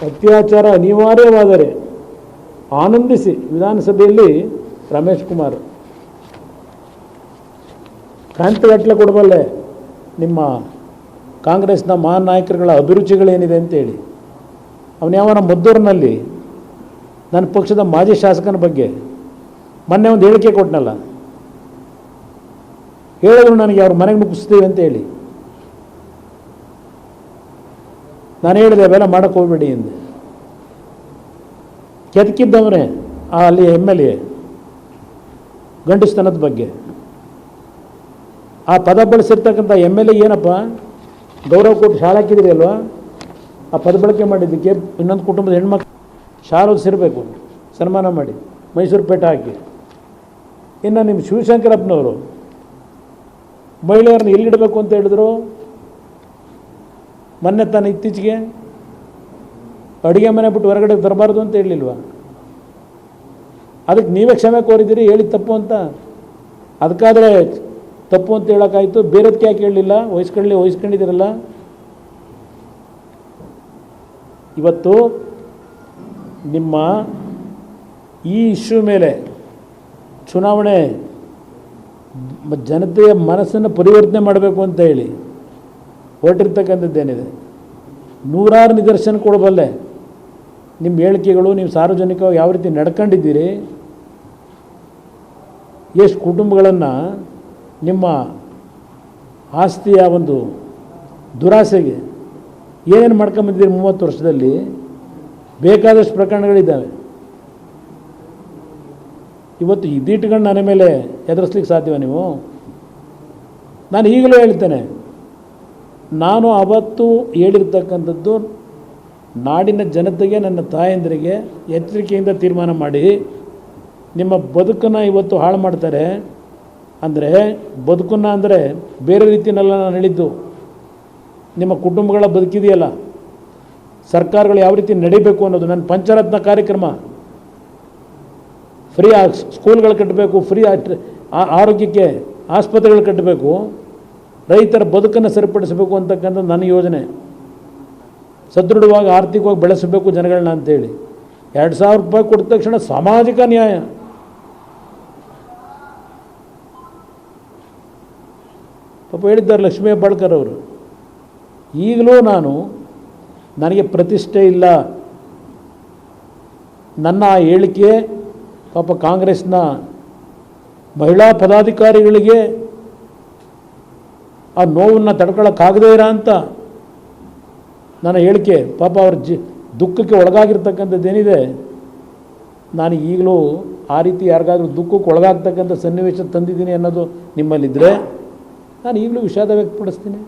ಅತ್ಯಾಚಾರ ಅನಿವಾರ್ಯವಾದರೆ ಆನಂದಿಸಿ ವಿಧಾನಸಭೆಯಲ್ಲಿ ರಮೇಶ್ ಕುಮಾರ್ ಕಾಂತಗಟ್ಟಲೆ ಕೊಡಬಲ್ಲೆ ನಿಮ್ಮ ಕಾಂಗ್ರೆಸ್ನ ಮಹಾನ್ ನಾಯಕರುಗಳ ಅಭಿರುಚಿಗಳೇನಿದೆ ಅಂತೇಳಿ. ಅವನು ಯಾವನ ಮದ್ದೂರಿನಲ್ಲಿ ನನ್ನ ಪಕ್ಷದ ಮಾಜಿ ಶಾಸಕನ ಬಗ್ಗೆ ಮೊನ್ನೆ ಒಂದು ಹೇಳಿಕೆ ಕೊಟ್ಟನಲ್ಲ, ಹೇಳಿದ್ರು ನನಗೆ ಅವ್ರ ಮನೆಗೆ ನುಗ್ಗಿಸ್ತೀವಿ ಅಂತ ಹೇಳಿ. ನಾನು ಹೇಳಿದೆ ಅವೆಲ್ಲ ಮಾಡೋಕ್ಕೆ ಹೋಗ್ಬೇಡಿ ಎಂದೆ. ಕೆದಕಿದ್ದವನೇ ಅಲ್ಲಿ MLA ಗಂಡಸ್ತನದ ಬಗ್ಗೆ ಆ ಪದ ಬಳಸಿರ್ತಕ್ಕಂಥ MLA ಏನಪ್ಪ ಗೌರವ ಕೊಟ್ಟು ಶಾಲೆ ಹಾಕಿದ್ರಿ ಅಲ್ವಾ, ಆ ಪದ ಬಳಕೆ ಮಾಡಿದ್ದಕ್ಕೆ ಇನ್ನೊಂದು ಕುಟುಂಬದ ಹೆಣ್ಮಕ್ಳು ಶಾಲೆ ಓದಿಸಿರ್ಬೇಕು, ಸನ್ಮಾನ ಮಾಡಿ ಮೈಸೂರು ಪೇಟ ಹಾಕಿ. ಇನ್ನು ನಿಮ್ಮ ಶಿವಶಂಕರಪ್ಪನವರು ಮಹಿಳೆಯರನ್ನ ಎಲ್ಲಿಡಬೇಕು ಅಂತ ಹೇಳಿದ್ರು ಮೊನ್ನೆ ತಾನು ಇತ್ತೀಚೆಗೆ, ಅಡುಗೆ ಮನೆ ಬಿಟ್ಟು ಹೊರಗಡೆ ತರಬಾರ್ದು ಅಂತ ಹೇಳಲಿಲ್ವ? ಅದಕ್ಕೆ ನೀವೇ ಕ್ಷಮೆ ಕೋರಿದ್ದೀರಿ, ಹೇಳಿ ತಪ್ಪು ಅಂತ. ಅದಕ್ಕಾದರೆ ತಪ್ಪು ಅಂತ ಹೇಳೋಕ್ಕಾಯಿತು, ಬೇರೆದಕ್ಕೆ ಯಾಕೆ ಹೇಳಲಿಲ್ಲ? ವಹಿಸ್ಕೊಂಡಿದ್ದೀರಲ್ಲ. ಇವತ್ತು ನಿಮ್ಮ ಈ ಇಶ್ಯೂ ಮೇಲೆ ಚುನಾವಣೆ ಜನತೆಯ ಮನಸ್ಸನ್ನು ಪರಿವರ್ತನೆ ಮಾಡಬೇಕು ಅಂತ ಹೇಳಿ ಹೊರಟಿರ್ತಕ್ಕಂಥದ್ದೇನಿದೆ, ನೂರಾರು ನಿದರ್ಶನ ಕೊಡಬಲ್ಲೆ. ನಿಮ್ಮ ಹೇಳಿಕೆಗಳು, ನೀವು ಸಾರ್ವಜನಿಕವಾಗಿ ಯಾವ ರೀತಿ ನಡ್ಕೊಂಡಿದ್ದೀರಿ, ಎಷ್ಟು ಕುಟುಂಬಗಳನ್ನು ನಿಮ್ಮ ಆಸ್ತಿಯ ಒಂದು ದುರಾಸೆಗೆ ಏನೇನು ಮಾಡ್ಕೊಂಬಂದಿದ್ದೀರಿ 30 ವರ್ಷದಲ್ಲಿ, ಬೇಕಾದಷ್ಟು ಪ್ರಕರಣಗಳಿದ್ದಾವೆ. ಇವತ್ತು ಇದಿಟ್ಕೊಂಡು ನನ್ನ ಮೇಲೆ ಎದುರಿಸ್ಲಿಕ್ಕೆ ಸಾಧ್ಯವ ನೀವು? ನಾನು ಈಗಲೂ ಹೇಳ್ತೇನೆ, ನಾನು ಅವತ್ತು ಹೇಳಿರ್ತಕ್ಕಂಥದ್ದು ನಾಡಿನ ಜನತೆಗೆ, ನನ್ನ ತಾಯಂದಿರಿಗೆ ಎಚ್ಚರಿಕೆಯಿಂದ ತೀರ್ಮಾನ ಮಾಡಿ, ನಿಮ್ಮ ಬದುಕನ್ನು ಇವತ್ತು ಹಾಳು ಮಾಡ್ತಾರೆ ಅಂದರೆ, ಬದುಕನ್ನು ಅಂದರೆ ಬೇರೆ ರೀತಿಯಲ್ಲ ನಾನು ಹೇಳಿದ್ದು, ನಿಮ್ಮ ಕುಟುಂಬಗಳ ಬದುಕಿದೆಯಲ್ಲ, ಸರ್ಕಾರಗಳು ಯಾವ ರೀತಿ ನಡೀಬೇಕು ಅನ್ನೋದು. ನನ್ನ ಪಂಚರತ್ನ ಕಾರ್ಯಕ್ರಮ, ಫ್ರೀ ಸ್ಕೂಲ್ಗಳು ಕಟ್ಟಬೇಕು, ಫ್ರೀ ಆರೋಗ್ಯಕ್ಕೆ ಆಸ್ಪತ್ರೆಗಳು ಕಟ್ಟಬೇಕು, ರೈತರ ಬದುಕನ್ನು ಸರಿಪಡಿಸಬೇಕು ಅಂತಕ್ಕಂಥ ನನ್ನ ಯೋಜನೆ. ಸದೃಢವಾಗಿ ಆರ್ಥಿಕವಾಗಿ ಬೆಳೆಸಬೇಕು ಜನಗಳನ್ನ ಅಂತೇಳಿ 2000 ರೂಪಾಯಿ ಕೊಟ್ಟ ತಕ್ಷಣ ಸಾಮಾಜಿಕ ನ್ಯಾಯ. ಪಾಪ ಹೇಳಿದ್ದಾರೆ ಲಕ್ಷ್ಮೀ ಹೆಬ್ಬಾಳ್ಕರ್ ಅವರು, ಈಗಲೂ ನನಗೆ ಪ್ರತಿಷ್ಠೆ ಇಲ್ಲ. ನನ್ನ ಆ ಹೇಳಿಕೆ ಪಾಪ ಕಾಂಗ್ರೆಸ್ನ ಮಹಿಳಾ ಪದಾಧಿಕಾರಿಗಳಿಗೆ ಆ ನೋವನ್ನು ತಡ್ಕೊಳ್ಳೋಕ್ಕಾಗದೇ ಇರೋ ಅಂತ ನನ್ನ ಹೇಳಿಕೆ, ಪಾಪ ಅವ್ರ ದುಃಖಕ್ಕೆ ಒಳಗಾಗಿರ್ತಕ್ಕಂಥದ್ದೇನಿದೆ, ನಾನು ಈಗಲೂ ಆ ರೀತಿ ಯಾರಿಗಾದ್ರೂ ದುಃಖಕ್ಕೆ ಒಳಗಾಗ್ತಕ್ಕಂಥ ಸನ್ನಿವೇಶ ತಂದಿದ್ದೀನಿ ಅನ್ನೋದು ನಿಮ್ಮಲ್ಲಿದ್ದರೆ ನಾನು ಈಗಲೂ ವಿಷಾದ ವ್ಯಕ್ತಪಡಿಸ್ತೀನಿ.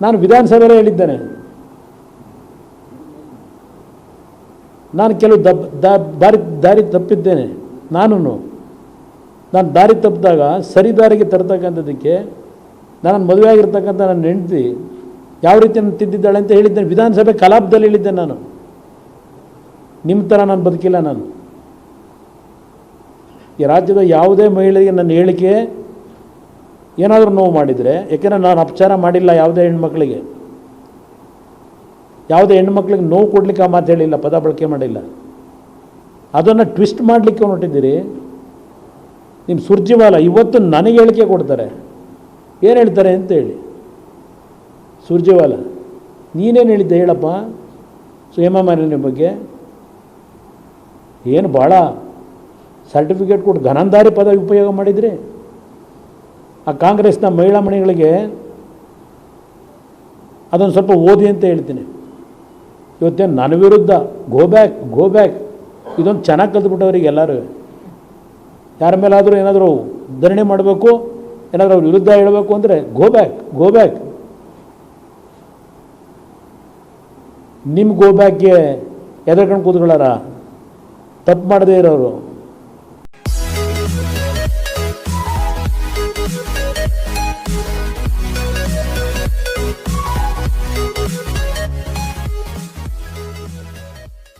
ನಾನು ವಿಧಾನಸಭೆಯಲ್ಲೇ ಹೇಳಿದ್ದೇನೆ, ನಾನು ಕೆಲವು ದಾರಿ ತಪ್ಪಿದ್ದೇನೆ. ನಾನು ದಾರಿ ತಪ್ಪಿದಾಗ ಸರಿ ದಾರಿಗೆ ತರ್ತಕ್ಕಂಥದ್ದಕ್ಕೆ ನಾನು ಮದುವೆ ಆಗಿರ್ತಕ್ಕಂಥ ನನ್ನ ಹೆಂಡತಿ ಯಾವ ರೀತಿ ನಾನು ತಿದ್ದಿದ್ದಾಳೆ ಅಂತ ಹೇಳಿದ್ದೇನೆ. ವಿಧಾನಸಭೆ ಕಲಾಪದಲ್ಲಿ ಹೇಳಿದ್ದೆ. ನಾನು ನಿಮ್ಮ ಥರ ನಾನು ಬದುಕಿಲ್ಲ. ನಾನು ಈ ರಾಜ್ಯದ ಯಾವುದೇ ಮಹಿಳೆಗೆ ನನ್ನ ಹೇಳಿಕೆ ಏನಾದರೂ ನೋವು ಮಾಡಿದರೆ, ಯಾಕೆಂದರೆ ನಾನು ಅಪಚಾರ ಮಾಡಿಲ್ಲ ಯಾವುದೇ ಹೆಣ್ಮಕ್ಳಿಗೆ, ಯಾವುದೇ ಹೆಣ್ಮಕ್ಳಿಗೆ ನೋವು ಕೊಡಲಿಕ್ಕೆ ಆ ಮಾತು ಹೇಳಿಲ್ಲ, ಪದ ಬಳಕೆ ಮಾಡಿಲ್ಲ. ಅದನ್ನು ಟ್ವಿಸ್ಟ್ ಮಾಡಲಿಕ್ಕೆ ಹೊರಟಿದ್ದೀರಿ. ನಿಮ್ಮ ಸುರ್ಜಿವಾಲ ಇವತ್ತು ನನಗೆ ಹೇಳಿಕೆ ಕೊಡ್ತಾರೆ, ಏನು ಹೇಳ್ತಾರೆ ಅಂತೇಳಿ. ಸುರ್ಜಿವಾಲ, ನೀನೇನು ಹೇಳಿದ್ದೆ ಹೇಳಪ್ಪ ಹೇಮಾ ಮಾಲಿನಿ ಬಗ್ಗೆ? ಏನು ಭಾಳ ಸರ್ಟಿಫಿಕೇಟ್ ಕೊಟ್ಟು ಘನಂದಾರಿ ಪದ ಉಪಯೋಗ ಮಾಡಿದ್ರಿ. ಆ ಕಾಂಗ್ರೆಸ್ನ ಮಹಿಳಾ ಮಣಿಗಳಿಗೆ ಅದೊಂದು ಸ್ವಲ್ಪ ಓದಿ ಅಂತ ಹೇಳ್ತೀನಿ. ಇವತ್ತೇನು ನನ್ನ ವಿರುದ್ಧ ಗೋ ಬ್ಯಾಕ್ ಇದೊಂದು ಚೆನ್ನಾಗಿ ಕಲ್ತ್ಬಿಟ್ಟವ್ರಿಗೆ ಎಲ್ಲರೂ. ಯಾರ ಮೇಲಾದರೂ ಏನಾದರೂ ಧರಣಿ ಮಾಡಬೇಕು, ಏನಾದರೂ ಅವ್ರ ವಿರುದ್ಧ ಹೇಳಬೇಕು ಅಂದರೆ ಗೋ ಬ್ಯಾಕ್. ನಿಮ್ಮ ಗೋ ಬ್ಯಾಕ್ಗೆ ಎದುರ್ಕೊಂಡು ಕೂತ್ಕೊಳ್ಳಾರ? ತಪ್ಪು ಮಾಡದೇ ಇರೋರು